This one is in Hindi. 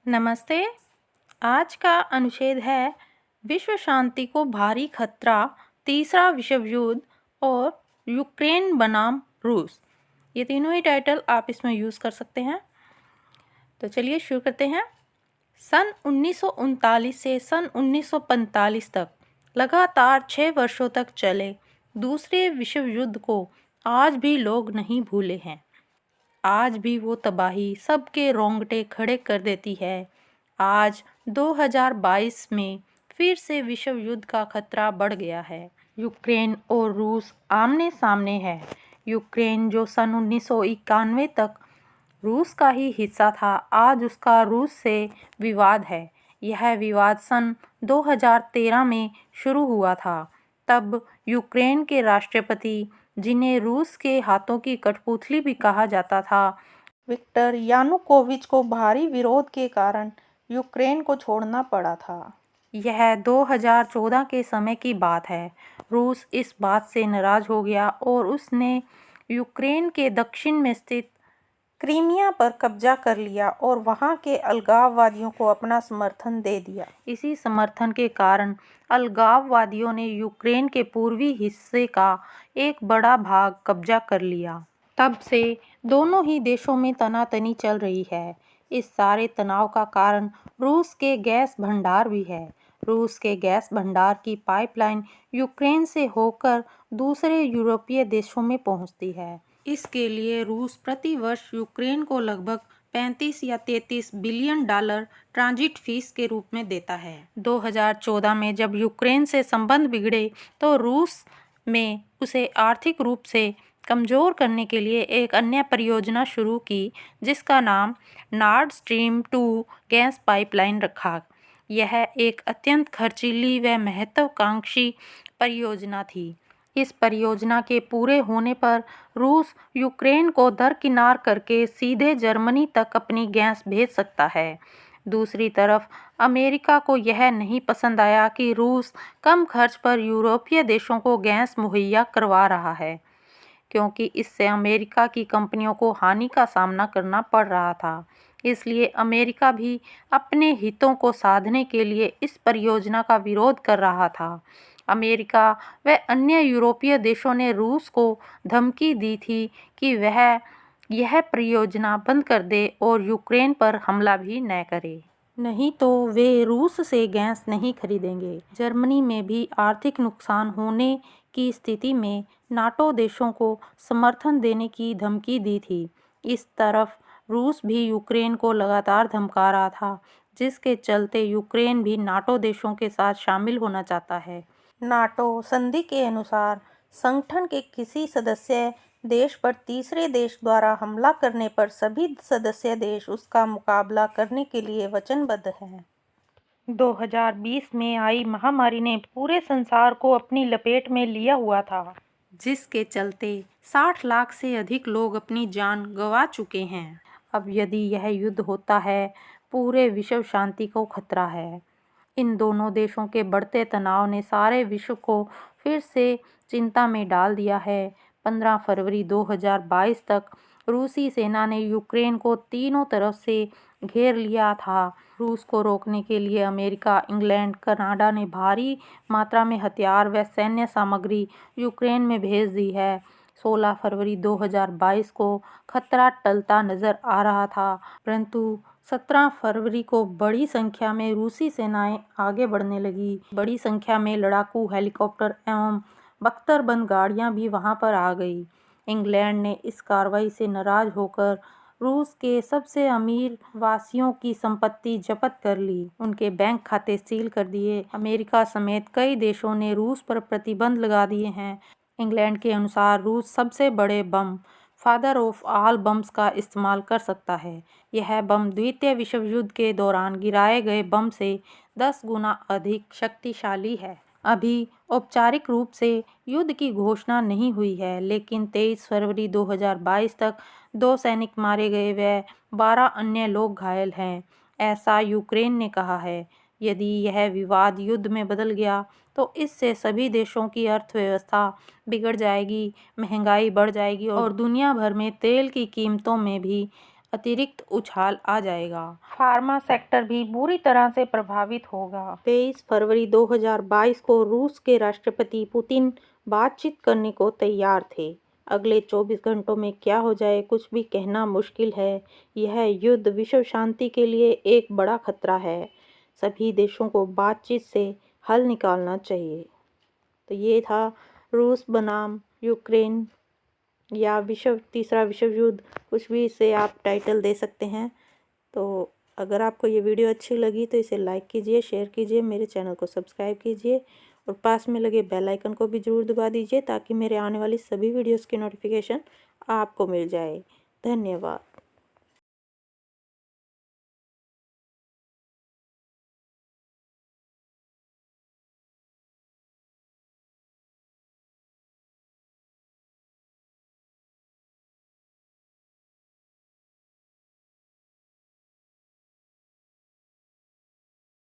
नमस्ते। आज का अनुच्छेद है विश्व शांति को भारी खतरा, तीसरा विश्व युद्ध और यूक्रेन बनाम रूस। ये तीनों ही टाइटल आप इसमें यूज़ कर सकते हैं। तो चलिए शुरू करते हैं। सन 1939 से सन 1945 तक लगातार 6 वर्षों तक चले दूसरे विश्व युद्ध को आज भी लोग नहीं भूले हैं। आज भी वो तबाही सबके रोंगटे खड़े कर देती है। आज 2022 में फिर से विश्व युद्ध का खतरा बढ़ गया है। यूक्रेन और रूस आमने सामने है। यूक्रेन जो सन 1991 तक रूस का ही हिस्सा था, आज उसका रूस से विवाद है। यह विवाद सन 2013 में शुरू हुआ था। तब यूक्रेन के राष्ट्रपति, जिन्हें रूस के हाथों की कठपुतली भी कहा जाता था, विक्टर यानुकोविच को भारी विरोध के कारण यूक्रेन को छोड़ना पड़ा था। यह 2014 के समय की बात है। रूस इस बात से नाराज हो गया और उसने यूक्रेन के दक्षिण में स्थित क्रीमिया पर कब्जा कर लिया और वहां के अलगाववादियों को अपना समर्थन दे दिया। इसी समर्थन के कारण अलगाववादियों ने यूक्रेन के पूर्वी हिस्से का एक बड़ा भाग कब्जा कर लिया। तब से दोनों ही देशों में तनातनी चल रही है। इस सारे तनाव का कारण रूस के गैस भंडार भी है। रूस के गैस भंडार की पाइपलाइन यूक्रेन से होकर दूसरे यूरोपीय देशों में पहुंचती है। इसके लिए रूस प्रति वर्ष यूक्रेन को लगभग 35 या 33 बिलियन डॉलर ट्रांजिट फीस के रूप में देता है। 2014 में जब यूक्रेन से संबंध बिगड़े तो रूस में उसे आर्थिक रूप से कमज़ोर करने के लिए एक अन्य परियोजना शुरू की, जिसका नाम नॉर्ड स्ट्रीम 2 गैस पाइपलाइन रखा। यह एक अत्यंत खर्चीली व महत्वाकांक्षी परियोजना थी। इस परियोजना के पूरे होने पर रूस यूक्रेन को दरकिनार करके सीधे जर्मनी तक अपनी गैस भेज सकता है। दूसरी तरफ अमेरिका को यह नहीं पसंद आया कि रूस कम खर्च पर यूरोपीय देशों को गैस मुहैया करवा रहा है, क्योंकि इससे अमेरिका की कंपनियों को हानि का सामना करना पड़ रहा था। इसलिए अमेरिका भी अपने हितों को साधने के लिए इस परियोजना का विरोध कर रहा था। अमेरिका व अन्य यूरोपीय देशों ने रूस को धमकी दी थी कि वह यह परियोजना बंद कर दे और यूक्रेन पर हमला भी न करे, नहीं तो वे रूस से गैस नहीं खरीदेंगे। जर्मनी में भी आर्थिक नुकसान होने की स्थिति में नाटो देशों को समर्थन देने की धमकी दी थी। इस तरफ रूस भी यूक्रेन को लगातार धमका रहा था, जिसके चलते यूक्रेन भी नाटो देशों के साथ शामिल होना चाहता है। नाटो संधि के अनुसार संगठन के किसी सदस्य देश पर तीसरे देश द्वारा हमला करने पर सभी सदस्य देश उसका मुकाबला करने के लिए वचनबद्ध हैं। 2020 में आई महामारी ने पूरे संसार को अपनी लपेट में लिया हुआ था, जिसके चलते 60 लाख से अधिक लोग अपनी जान गंवा चुके हैं। अब यदि यह युद्ध होता है, पूरे विश्व शांति को खतरा है। इन दोनों देशों के बढ़ते तनाव ने सारे विश्व को फिर से चिंता में डाल दिया है। 15 फरवरी 2022 तक रूसी सेना ने यूक्रेन को तीनों तरफ से घेर लिया था। रूस को रोकने के लिए अमेरिका, इंग्लैंड, कनाडा ने भारी मात्रा में हथियार व सैन्य सामग्री यूक्रेन में भेज दी है। 16 फरवरी 2022 को खतरा टलता नजर आ रहा था, परंतु 17 फरवरी को बड़ी संख्या में रूसी सेनाएं आगे बढ़ने लगी। बड़ी संख्या में लड़ाकू हेलीकॉप्टर एवं बख्तरबंद गाड़ियां भी वहां पर आ गई। इंग्लैंड ने इस कार्रवाई से नाराज होकर रूस के सबसे अमीर वासियों की संपत्ति जब्त कर ली, उनके बैंक खाते सील कर दिए। अमेरिका समेत कई देशों ने रूस पर प्रतिबंध लगा दिए हैं। इंग्लैंड के अनुसार रूस सबसे बड़े बम, फादर ऑफ ऑल बम्स का इस्तेमाल कर सकता है। यह बम द्वितीय विश्व युद्ध के दौरान गिराए गए बम से 10 गुना अधिक शक्तिशाली है। अभी औपचारिक रूप से युद्ध की घोषणा नहीं हुई है, लेकिन 23 फरवरी 2022 तक 2 सैनिक मारे गए व 12 अन्य लोग घायल हैं, ऐसा यूक्रेन ने कहा है। यदि यह विवाद युद्ध में बदल गया तो इससे सभी देशों की अर्थव्यवस्था बिगड़ जाएगी, महंगाई बढ़ जाएगी और दुनिया भर में तेल की कीमतों में भी अतिरिक्त उछाल आ जाएगा। फार्मा सेक्टर भी बुरी तरह से प्रभावित होगा। 23 फरवरी 2022 को रूस के राष्ट्रपति पुतिन बातचीत करने को तैयार थे। अगले 24 घंटों में क्या हो जाए कुछ भी कहना मुश्किल है। यह युद्ध विश्व शांति के लिए एक बड़ा खतरा है। सभी देशों को बातचीत से हल निकालना चाहिए। तो ये था रूस बनाम यूक्रेन या तीसरा विश्व युद्ध, कुछ भी इसे आप टाइटल दे सकते हैं। तो अगर आपको ये वीडियो अच्छी लगी तो इसे लाइक कीजिए, शेयर कीजिए, मेरे चैनल को सब्सक्राइब कीजिए और पास में लगे बेल आइकन को भी ज़रूर दबा दीजिए ताकि मेरे आने वाली सभी वीडियोस की नोटिफिकेशन आपको मिल जाए। धन्यवाद।